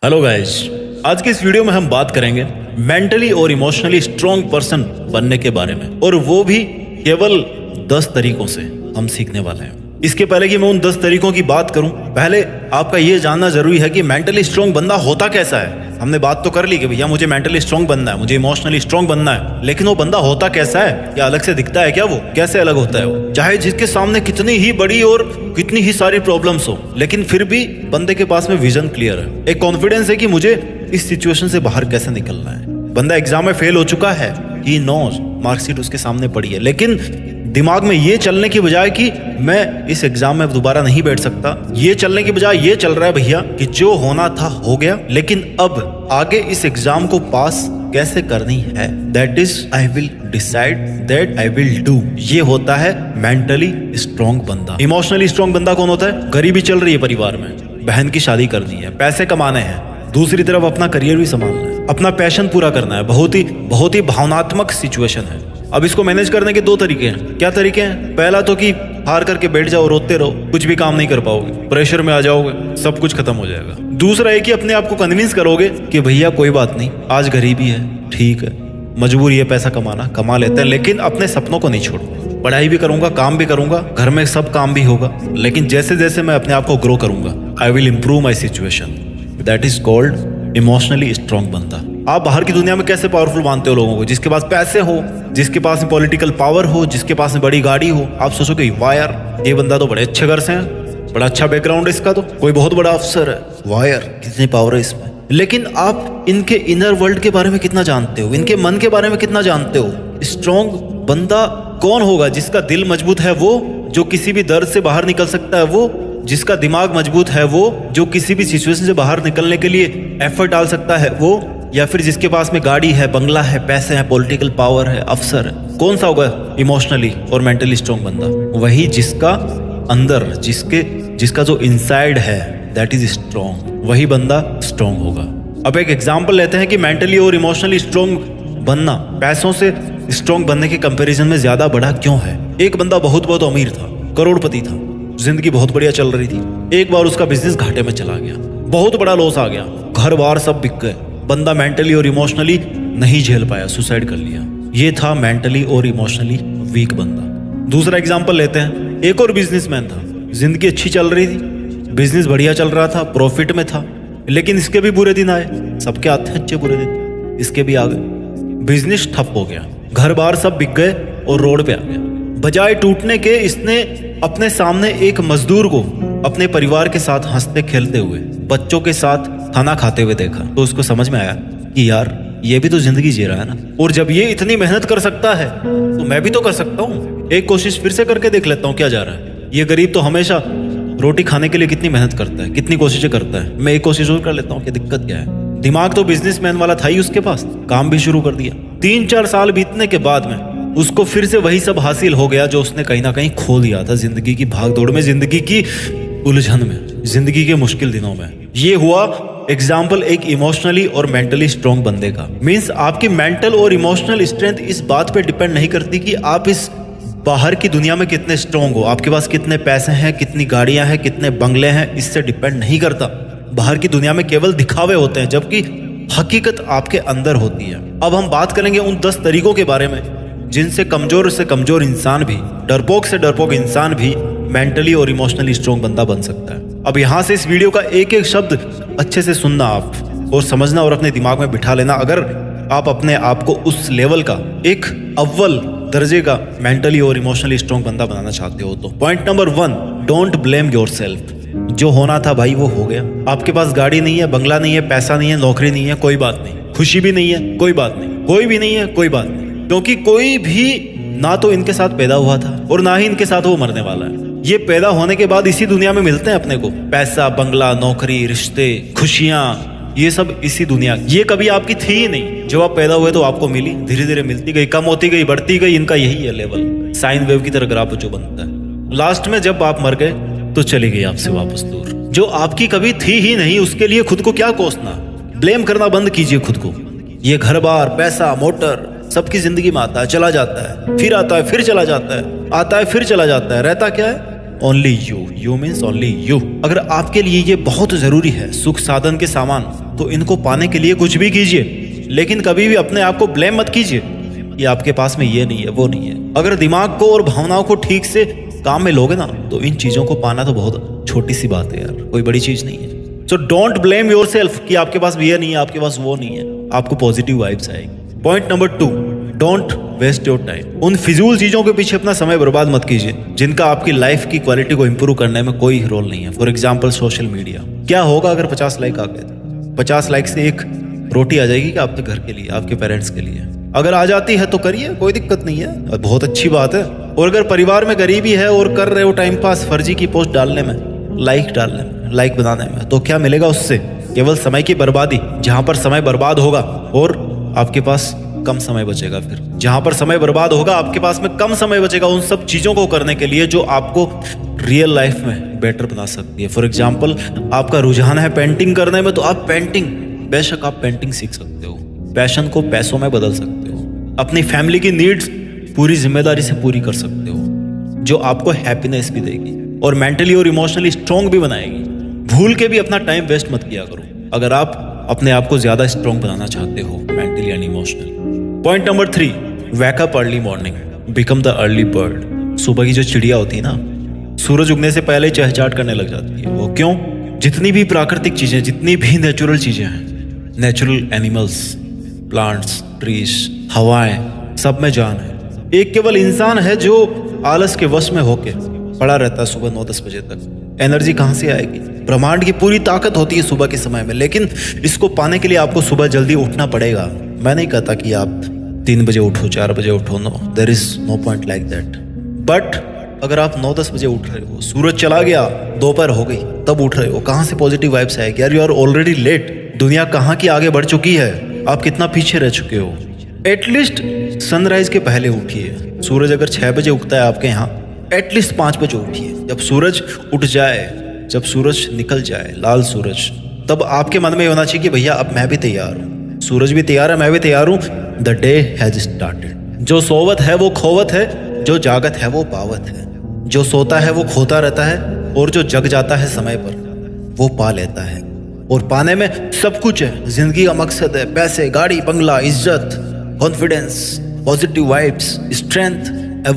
Hello guys, आज की इस वीडियो में हम बात करेंगे मेंटली और इमोशनली स्ट्रॉन्ग पर्सन बनने के बारे में, और वो भी केवल 10 तरीकों से हम सीखने वाले हैं। इसके पहले कि मैं उन 10 तरीकों की बात करूं, पहले आपका ये जानना जरूरी है कि मेंटली स्ट्रॉन्ग बंदा होता कैसा है। हमने बात तो कर ली कि भैया मुझे मेंटली स्ट्रॉन्ग बनना है, मुझे इमोशनली स्ट्रॉन्ग बनना है, लेकिन वो बंदा होता कैसा है? या अलग से दिखता है क्या? वो कैसे अलग होता है? वो चाहे जिसके सामने कितनी ही बड़ी और कितनी ही सारी प्रॉब्लम्स हो, लेकिन फिर भी बंदे के पास में विजन क्लियर है, एक कॉन्फिडेंस है कि मुझे इस सिचुएशन से बाहर कैसे निकलना है। बंदा एग्जाम में फेल हो चुका है, ही नोज, मार्कशीट उसके सामने पड़ी है, लेकिन दिमाग में ये चलने की बजाय कि मैं इस एग्जाम में दोबारा नहीं बैठ सकता, ये चलने की बजाय ये चल रहा है भैया कि जो होना था हो गया, लेकिन अब आगे इस एग्जाम को पास कैसे करनी है, that is I will decide, that I will do. ये होता है मेंटली स्ट्रॉन्ग बंदा। इमोशनली स्ट्रॉन्ग बंदा कौन होता है? गरीबी चल रही है परिवार में, बहन की शादी करनी है, पैसे कमाने हैं, दूसरी तरफ अपना करियर भी संभालना है, अपना पैशन पूरा करना है, बहुत ही भावनात्मक सिचुएशन है। अब इसको मैनेज करने के 2 तरीके हैं। क्या तरीके हैं? पहला तो कि हार करके बैठ जाओ, रोते रहो, कुछ भी काम नहीं कर पाओगे, प्रेशर में आ जाओगे, सब कुछ खत्म हो जाएगा। दूसरा है कि अपने आप को कन्विंस करोगे कि भैया कोई बात नहीं, आज गरीबी है, ठीक है, मजबूरी है, पैसा कमाना, कमा लेते हैं, लेकिन अपने सपनों को नहीं छोड़ूंगा, पढ़ाई भी करूंगा, काम भी करूंगा, घर में सब काम भी होगा, लेकिन जैसे जैसे मैं अपने आप को ग्रो करूंगा, I will improve my situation. That is called emotionally strong बंदा। आप बाहर की दुनिया में कैसे पावरफुल मानते हो लोगों को? जिसके पास पैसे हो, जिसके पास में पॉलिटिकल पावर हो, जिसके पास में बड़ी गाड़ी हो, आप सोचोगे वाह यार, ये बंदा तो बड़े अच्छे घर से है, बड़ा अच्छा बैकग्राउंड है इसका, तो कोई बहुत बड़ा अफसर है, वाह यार कितनी पावर है इसमें। लेकिन आप इनके इनर वर्ल्ड के बारे में कितना जानते हो? इनके मन के बारे में कितना जानते हो? स्ट्रॉन्ग बंदा कौन होगा? जिसका दिल मजबूत है वो, जो किसी भी दर्द से बाहर निकल सकता है वो, जिसका दिमाग मजबूत है वो, जो किसी भी सिचुएशन से बाहर निकलने के लिए एफर्ट डाल सकता है वो, या फिर जिसके पास में गाड़ी है, बंगला है, पैसे हैं, पॉलिटिकल पावर है, अफसर है? कौन सा होगा इमोशनली और मेंटली स्ट्रॉन्ग बंदा? वही जिसका अंदर, जिसका जो इनसाइड है दैट इज स्ट्रॉन्ग, वही बंदा स्ट्रॉन्ग होगा। अब एक एग्जांपल लेते हैं कि मेंटली और इमोशनली स्ट्रॉन्ग बनना पैसों से स्ट्रॉन्ग बनने के कंपैरिजन में ज्यादा बड़ा क्यों है? एक बंदा बहुत अमीर था, करोड़पति था, जिंदगी बहुत बढ़िया चल रही थी, एक बार उसका बिजनेस घाटे में चला गया, बहुत बड़ा लॉस आ गया, घर बार सब बिक गए, बंदा मेंटली और इमोशनली नहीं झेल पाया, सुसाइड कर लिया। ये था मेंटली और इमोशनली वीक बंदा। दूसरा एग्जांपल लेते हैं, एक और बिजनेसमैन था, जिंदगी अच्छी चल रही थी, बिजनेस बढ़िया चल रहा था, प्रॉफिट में था, लेकिन इसके भी बुरे दिन आए, सबके आते हैं अच्छे बुरे दिन, इसके भी आ गए, बिजनेस ठप हो गया, घर बार सब बिक गए और रोड पे आ गया। बजाय टूटने के इसने अपने सामने एक मजदूर को अपने परिवार के साथ हंसते खेलते हुए, बच्चों के साथ खाना खाते हुए देखा, तो उसको समझ में आया कि यार ये भी तो जिंदगी जी रहा है ना, और जब ये इतनी मेहनत कर सकता है तो मैं भी तो कर सकता हूँ, एक कोशिश फिर से करके देख लेता हूँ क्या जा रहा है। ये गरीब तो हमेशा रोटी खाने के लिए कितनी मेहनत करता है, कितनी कोशिशें करता है, मैं एक कोशिश और कर लेता हूँ, क्या दिक्कत क्या है? दिमाग तो बिजनेसमैन वाला था ही उसके पास, काम भी शुरू कर दिया। 3-4 साल बीतने के बाद में उसको फिर से वही सब हासिल हो गया जो उसने कहीं ना कहीं खो दिया था जिंदगी की भागदौड़ में, जिंदगी की उलझन में, जिंदगी के मुश्किल दिनों में। ये हुआ एग्जाम्पल एक इमोशनली और मेंटली स्ट्रॉन्ग बंदे का। मीन्स आपकी मेंटल और इमोशनल स्ट्रेंथ इस बात पे डिपेंड नहीं करती कि आप इस बाहर की दुनिया में कितने स्ट्रॉन्ग हो, आपके पास कितने पैसे हैं, कितनी गाड़ियां हैं, कितने बंगले हैं, इससे डिपेंड नहीं करता। बाहर की दुनिया में केवल दिखावे होते हैं, जबकि हकीकत आपके अंदर होती है। अब हम बात करेंगे उन 10 तरीकों के बारे में जिनसे कमजोर से कमजोर इंसान भी, डरपोक से डरपोक इंसान भी मेंटली और इमोशनली स्ट्रॉन्ग बंदा बन सकता है। अब यहां से इस वीडियो का एक एक शब्द अच्छे से सुनना आप, और समझना और अपने दिमाग में बिठा लेना, अगर आप अपने आप को उस लेवल का, एक अव्वल दर्जे का मेंटली और इमोशनली स्ट्रॉन्ग बंदा बनाना चाहते हो तो। Point number 1, don't blame yourself. जो होना था भाई वो हो गया। आपके पास गाड़ी नहीं है, बंगला नहीं है, पैसा नहीं है, नौकरी नहीं है, कोई बात नहीं, खुशी भी नहीं है, कोई बात नहीं, कोई भी नहीं है, कोई बात नहीं, क्योंकि कोई भी ना तो इनके साथ पैदा हुआ था और ना ही इनके साथ वो मरने वाला है। ये पैदा होने के बाद इसी दुनिया में मिलते हैं अपने को, पैसा, बंगला, नौकरी, रिश्ते, खुशियां, ये सब इसी दुनिया। ये कभी आपकी थी ही नहीं, जब आप पैदा हुए तो आपको मिली, धीरे धीरे मिलती गई, कम होती गई, बढ़ती गई। इनका यही है लेवल, साइन वेव की तरह ग्राफ जो बनता है। लास्ट में जब आप मर गए तो चली गई आपसे वापस दूर। जो आपकी कभी थी ही नहीं उसके लिए खुद को क्या कोसना, ब्लेम करना बंद कीजिए खुद को। ये घर बार, पैसा, मोटर सबकी जिंदगी में आता है, चला जाता है, फिर आता है, फिर चला जाता है, आता है, फिर चला जाता है, रहता क्या है? Only you means only you. अगर आपके लिए ये बहुत जरूरी है सुख साधन के सामान, तो इनको पाने के लिए कुछ भी कीजिए, लेकिन कभी भी अपने आप को ब्लेम मत कीजिए कि आपके पास में ये नहीं है वो नहीं है। अगर दिमाग को और भावनाओं को ठीक से काम में लोगे ना, तो इन चीजों को पाना तो बहुत छोटी सी बात है यार, कोई बड़ी चीज नहीं है। सो डोंट ब्लेम योरसेल्फ कि आपके पास ये नहीं है, आपके पास वो नहीं है। आपको पॉजिटिव वाइब्स आएगी। Point number 2, don't waste your time. उन फिजूल चीजों के पीछे अपना समय बर्बाद मत कीजिए जिनका आपकी लाइफ की क्वालिटी को इंप्रूव करने में कोई रोल नहीं है। For example social media. क्या होगा अगर 50 लाइक आ गए? 50 लाइक से एक रोटी आ जाएगी क्या आपके घर के लिए, आपके पेरेंट्स के लिए? अगर आ जाती है तो करिए, कोई दिक्कत नहीं है, बहुत अच्छी बात है। और अगर परिवार में गरीबी है और कर रहे हो टाइम पास फर्जी की पोस्ट डालने में, लाइक डालने में, लाइक बनाने में, तो क्या मिलेगा उससे? केवल समय की बर्बादी। जहां पर समय बर्बाद होगा और आपके पास कम समय बचेगा, फिर जहां पर समय बर्बाद होगा आपके पास में कम समय बचेगा उन सब चीजों को करने के लिए जो आपको रियल लाइफ में बेटर बना सकती है। फॉर एग्जाम्पल आपका रुझान है पेंटिंग करने में, तो आप पेंटिंग, बेशक आप पेंटिंग सीख सकते हो, पैशन को पैसों में बदल सकते हो, अपनी फैमिली की नीड्स पूरी जिम्मेदारी से पूरी कर सकते हो, जो आपको हैप्पीनेस भी देगी और मेंटली और इमोशनली स्ट्रांग भी बनाएगी। भूल के भी अपना टाइम वेस्ट मत किया करो अगर आप अपने आप को ज्यादा स्ट्रांग बनाना चाहते हो mentally and emotionally. Point number 3, wake up early morning, become the early bird. सुबह की जो चिड़िया होती है ना, सूरज उगने से पहले चहचहाट करने लग जाती है। वो क्यों? जितनी भी प्राकृतिक चीजें, जितनी भी नेचुरल चीजें हैं, नेचुरल एनिमल्स, प्लांट्स, ट्रीज, हवाएं, सब में जान है। एक केवल इंसान है जो आलस के वश में होके पड़ा रहता है सुबह 9-10 बजे तक। एनर्जी कहां से आएगी? ब्रह्मांड की पूरी ताकत होती है सुबह के समय में, लेकिन इसको पाने के लिए आपको सुबह जल्दी उठना पड़ेगा। मैं नहीं कहता कि आप 3 बजे उठो, 4 बजे उठो, no, there is no point like that. But अगर आप 9-10 बजे उठ रहे हो, सूरज चला गया, दोपहर हो गई, तब उठ रहे हो, कहां से पॉजिटिव वाइब्स आएगी यार? You are already late. दुनिया कहां की आगे बढ़ चुकी है, आप कितना पीछे रह चुके हो। एटलीस्ट सनराइज के पहले उठिए। सूरज अगर 6 बजे उगता है आपके यहाँ, एटलीस्ट 5 बजे उठिए। जब सूरज उठ जाए, जब सूरज निकल जाए, लाल सूरज, तब आपके मन में होना चाहिए कि भैया अब मैं भी तैयार हूँ, सूरज भी तैयार है, मैं भी तैयार हूँ, द डे हैज स्टार्टेड। जो सोवत है वो खोवत है, जो जागत है वो पावत है। जो सोता है वो खोता रहता है, और जो जग जाता है समय पर वो पा लेता है। और पाने में सब कुछ है। जिंदगी का मकसद है पैसे, गाड़ी, बंगला, इज्जत, confidence, positive vibes, strength,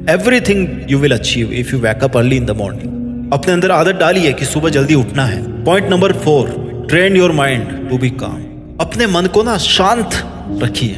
everything you will achieve if you wake up early in the morning. अपने अंदर आदत डालिए कि सुबह जल्दी उठना है। Point number 4, train your mind to be calm. अपने मन को ना शांत रखिए,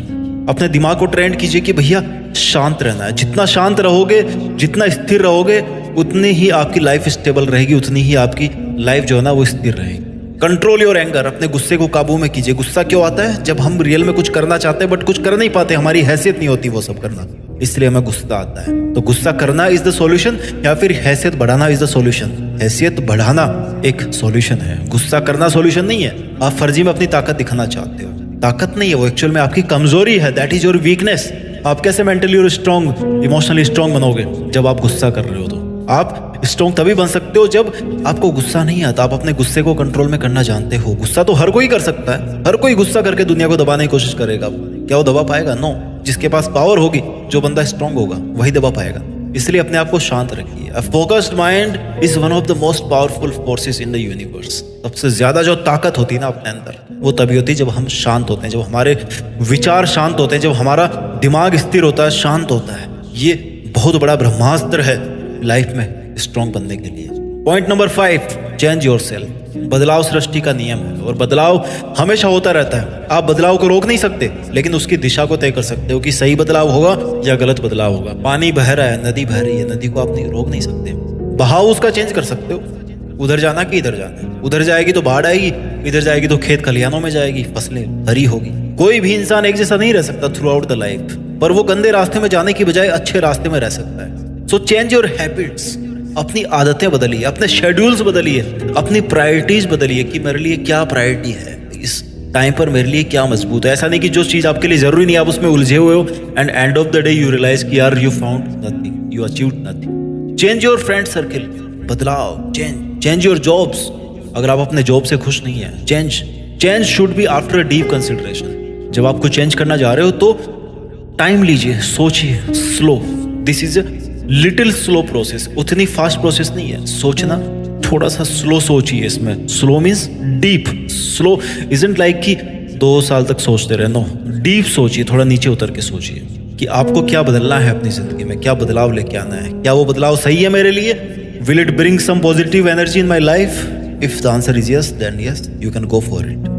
अपने दिमाग को ट्रेन कीजिए कि भैया शांत रहना है। जितना शांत रहोगे, जितना स्थिर रहोगे, उतनी ही आपकी लाइफ स्टेबल रहेगी, उतनी ही आपकी लाइफ जो है ना वो स्थिर रहेगी। कंट्रोल योर एंगर, अपने गुस्से को काबू में कीजिए। गुस्सा क्यों आता है? जब हम रियल में कुछ करना चाहते हैं बट कुछ कर नहीं पाते, हमारी हैसियत नहीं होती वो सब करना, इसलिए हमें गुस्सा आता है। तो गुस्सा करना इज द सॉल्यूशन या फिर हैसियत बढ़ाना इज द सॉल्यूशन? हैसियत बढ़ाना एक सॉल्यूशन है, गुस्सा करना सॉल्यूशन नहीं है। आप फर्जी में अपनी ताकत दिखाना चाहते हो, ताकत नहीं है वो, एक्चुअल में आपकी कमजोरी है। That is your weakness. आप कैसे मेंटली और स्ट्रॉन्ग, इमोशनली स्ट्रॉन्ग बनोगे? जब आप गुस्सा कर रहे हो। तो आप स्ट्रॉन्ग तभी बन सकते हो जब आपको गुस्सा नहीं आता, आप अपने गुस्से को कंट्रोल में करना जानते हो। गुस्सा तो हर कोई कर सकता है, हर कोई गुस्सा करके दुनिया को दबाने की कोशिश करेगा। क्या वो दबा पाएगा? नो। जिसके पास पावर होगी, जो बंदा स्ट्रॉन्ग होगा, वही दबा पाएगा। इसलिए अपने आप को शांत रखिए। A focused mind is one of the most powerful forces in the universe. सबसे ज्यादा जो ताकत होती है ना अपने अंदर, वो तभी होती है जब हम शांत होते हैं, जब हमारे विचार शांत होते हैं, जब हमारा दिमाग स्थिर होता है, शांत होता है। ये बहुत बड़ा ब्रह्मास्त्र है लाइफ में स्ट्रॉन्ग बनने के लिए। Point number 5, change yourself. बदलाव सृष्टि का नियम है और बदलाव हमेशा होता रहता है। आप बदलाव को रोक नहीं सकते, लेकिन उसकी दिशा को तय कर सकते हो कि सही बदलाव होगा या गलत बदलाव होगा। पानी बह रहा है, नदी बह रही है, नदी को आप नहीं रोक नहीं सकते, बहाव उसका चेंज कर सकते हो। उधर जाना कि इधर जाना, उधर जाएगी तो बाढ़ आएगी, इधर जाएगी तो खेत खलिहानों में जाएगी, फसलें हरी होगी। कोई भी इंसान एक जैसा नहीं रह सकता थ्रू आउट द लाइफ, पर वो गंदे रास्ते में जाने की बजाय अच्छे रास्ते में रह सकता है। So change your habits. अपनी आदतें बदलिए, अपने शेड्यूल्स बदलिए, अपनी प्रायोरिटीज बदलिए कि मेरे लिए क्या प्रायोरिटी है, इस टाइम पर मेरे लिए क्या मजबूत है। ऐसा नहीं कि जो चीज आपके लिए जरूरी नहीं, आप उसमें उलझे हुए हो and end of the day you realize कि यार you found nothing, you achieved nothing. Change your friend circle. बदलाव, चेंज योर जॉब्स। अगर आप अपने जॉब से खुश नहीं है, change should be after a deep consideration. जब आपको चेंज करना जा रहे हो तो टाइम लीजिए, सोचिए, slow. This is little slow process, उतनी फास्ट प्रोसेस नहीं है। सोचना थोड़ा सा स्लो सोचिए इसमें। Slow means deep. Slow isn't like कि 2 साल तक सोचते रहे, नो। डीप सोचिए, थोड़ा नीचे उतर के सोचिए कि आपको क्या बदलना है अपनी जिंदगी में, क्या बदलाव लेके आना है, क्या वो बदलाव सही है मेरे लिए। Will it bring some positive energy in my life? If the answer is yes, then yes, you can go for it.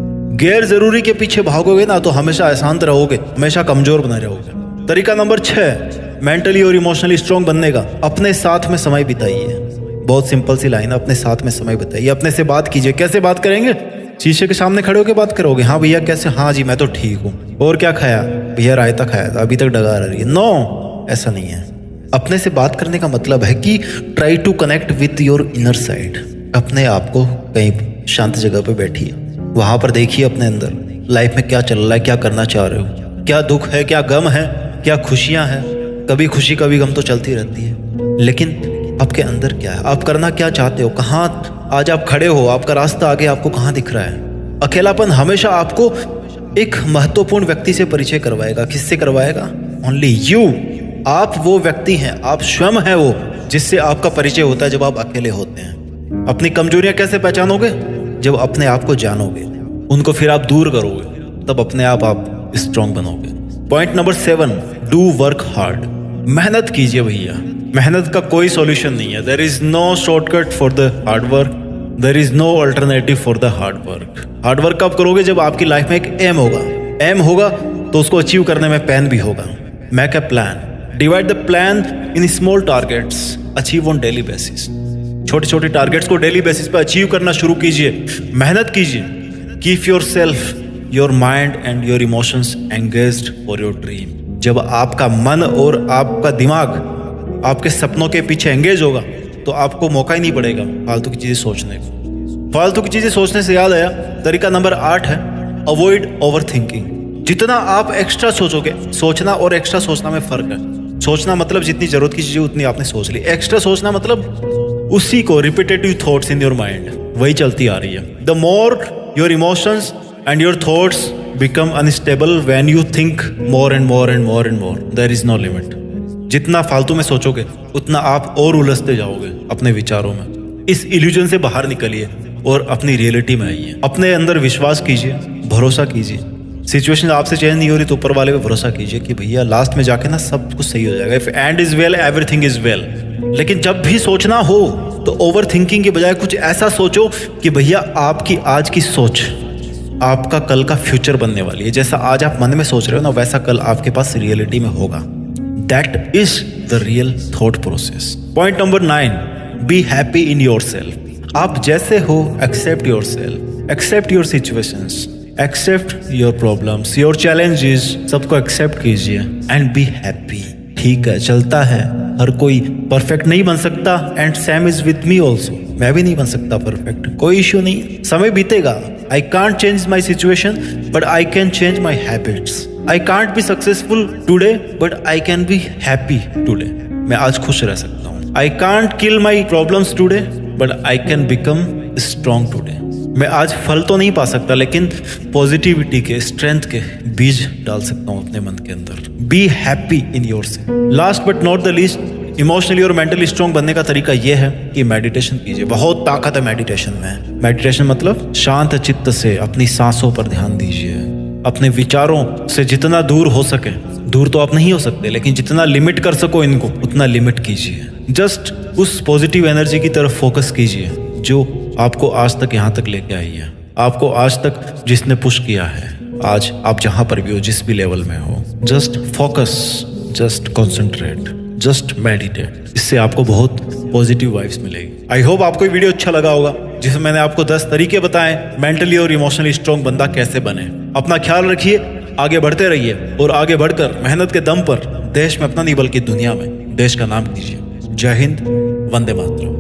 गैर जरूरी के पीछे भागोगे ना तो हमेशा अशांत रहोगे, हमेशा कमजोर बने रहोगे। तरीका नंबर 6 मेंटली और इमोशनली स्ट्रांग बनने का, अपने साथ में समय बिताइए। बहुत सिंपल सी लाइन है, अपने साथ में समय बिताइए। अपने से बात कीजिए। कैसे बात करेंगे? शीशे के सामने खड़े होकर बात करोगे, हाँ भैया कैसे, हाँ जी मैं तो ठीक हूँ, और क्या खाया भैया? रायता खाया था, अभी तक डकार आ रही है। नो, ऐसा नहीं है। अपने से बात करने का मतलब है कि try to connect with your inner side. अपने आप को कहीं शांत जगह पे बैठिए, वहां पर देखिए अपने अंदर लाइफ में क्या चल रहा है, क्या करना चाह रहे हो, क्या दुख है, क्या गम है, क्या खुशियां हैं। कभी खुशी कभी गम तो चलती रहती है, लेकिन आपके अंदर क्या है, आप करना क्या चाहते हो, कहाँ आज आप खड़े हो, आपका रास्ता आगे आपको कहाँ दिख रहा है। अकेलापन हमेशा आपको एक महत्वपूर्ण व्यक्ति से परिचय करवाएगा। किससे करवाएगा? Only you. आप वो व्यक्ति हैं, आप स्वयं हैं वो जिससे आपका परिचय होता है जब आप अकेले होते हैं। अपनी कमजोरियां कैसे पहचानोगे? जब अपने आप को जानोगे, उनको फिर आप दूर करोगे, तब अपने आप स्ट्रांग बनोगे। Point number 7 do work hard. मेहनत कीजिए भैया, मेहनत का कोई सॉल्यूशन नहीं है। There is no shortcut for the hard work, there is no alternative for the hard work. Hard work कब करोगे? जब आपकी लाइफ में एक एम होगा। एम होगा तो उसको अचीव करने में पेन भी होगा। Make a plan, divide the plan in small targets, achieve on daily basis. छोटे छोटे टारगेट्स को डेली बेसिस पे अचीव करना शुरू कीजिए, मेहनत कीजिए। Keep your self, your mind and your emotions engaged for your dream. जब आपका मन और आपका दिमाग आपके सपनों के पीछे एंगेज होगा तो आपको मौका ही नहीं पड़ेगा फालतू की चीजें सोचने को। फालतू की चीजें सोचने से याद आया, तरीका नंबर 8 है अवॉइड ओवर थिंकिंग। जितना आप एक्स्ट्रा सोचोगे, सोचना और एक्स्ट्रा सोचना में फर्क है। सोचना मतलब जितनी जरूरत की चीजें उतनी आपने सोच ली। एक्स्ट्रा सोचना मतलब उसी को repetitive thoughts in your mind, वही चलती आ रही है। The more your emotions and your thoughts become unstable when you think more and more and more and more, there is no limit. जितना फालतू में सोचोगे उतना आप और उलझते जाओगे अपने विचारों में। इस इल्यूजन से बाहर निकलिए और अपनी रियलिटी में आइए। अपने अंदर विश्वास कीजिए, भरोसा कीजिए। सिचुएशन आपसे चेंज नहीं हो रही तो ऊपर वाले पे भरोसा कीजिए कि भैया लास्ट में जाके ना सब कुछ सही हो जाएगा। If and is well everything is well. लेकिन जब भी सोचना हो तो ओवर थिंकिंग के बजाय कुछ ऐसा सोचो कि भैया आपकी आज की सोच आपका कल का फ्यूचर बनने वाली है। जैसा आज आप मन में सोच रहे हो ना, वैसा कल आपके पास रियलिटी में होगा। That is the real thought process. Point number 9 be happy in your self. आप जैसे हो accept your self, accept your situations, accept your problems, your challenges, सबको एक्सेप्ट कीजिए एंड बी हैप्पी। ठीक है, चलता है, हर कोई परफेक्ट नहीं बन सकता and same is with me also. मैं भी नहीं बन सकता परफेक्ट, कोई इश्यू नहीं, समय बीतेगा। I can't change my situation but I can change my habits. I can't be successful today but I can be happy today. मैं आज खुश रह सकता हूँ। I can't kill my problems today but I can become strong today. मैं आज फल तो नहीं पा सकता लेकिन पॉजिटिविटी के, स्ट्रेंथ के बीज डाल सकता हूँ अपने मन के अंदर। B happy in your self. Last but not the least, emotionally और मेंटली स्ट्रांग बनने का तरीका यह है कि मेडिटेशन कीजिए। बहुत ताकत है मेडिटेशन में। मेडिटेशन मतलब शांत चित्त से अपनी सांसों पर ध्यान दीजिए। अपने विचारों से जितना दूर हो सके, दूर तो आप नहीं हो सकते लेकिन जितना लिमिट कर सको इनको उतना लिमिट कीजिए। जस्ट उस पॉजिटिव एनर्जी की तरफ फोकस कीजिए जो आपको आज तक यहाँ तक लेके आई है, आपको आज तक जिसने पुश किया है। आज आप जहां पर भी हो, जिस भी लेवल में हो, just focus, just concentrate, just meditate. इससे आपको बहुत पॉजिटिव वाइब्स मिलेगी। आई होप आपको ये वीडियो अच्छा लगा होगा जिसमें मैंने आपको 10 तरीके बताए मेंटली और इमोशनली स्ट्रांग बंदा कैसे बने। अपना ख्याल रखिए, आगे बढ़ते रहिए और आगे बढ़कर मेहनत के दम पर देश में अपना नहीं बल्कि दुनिया में देश का नाम कीजिए। जय हिंद, वंदे मातरम।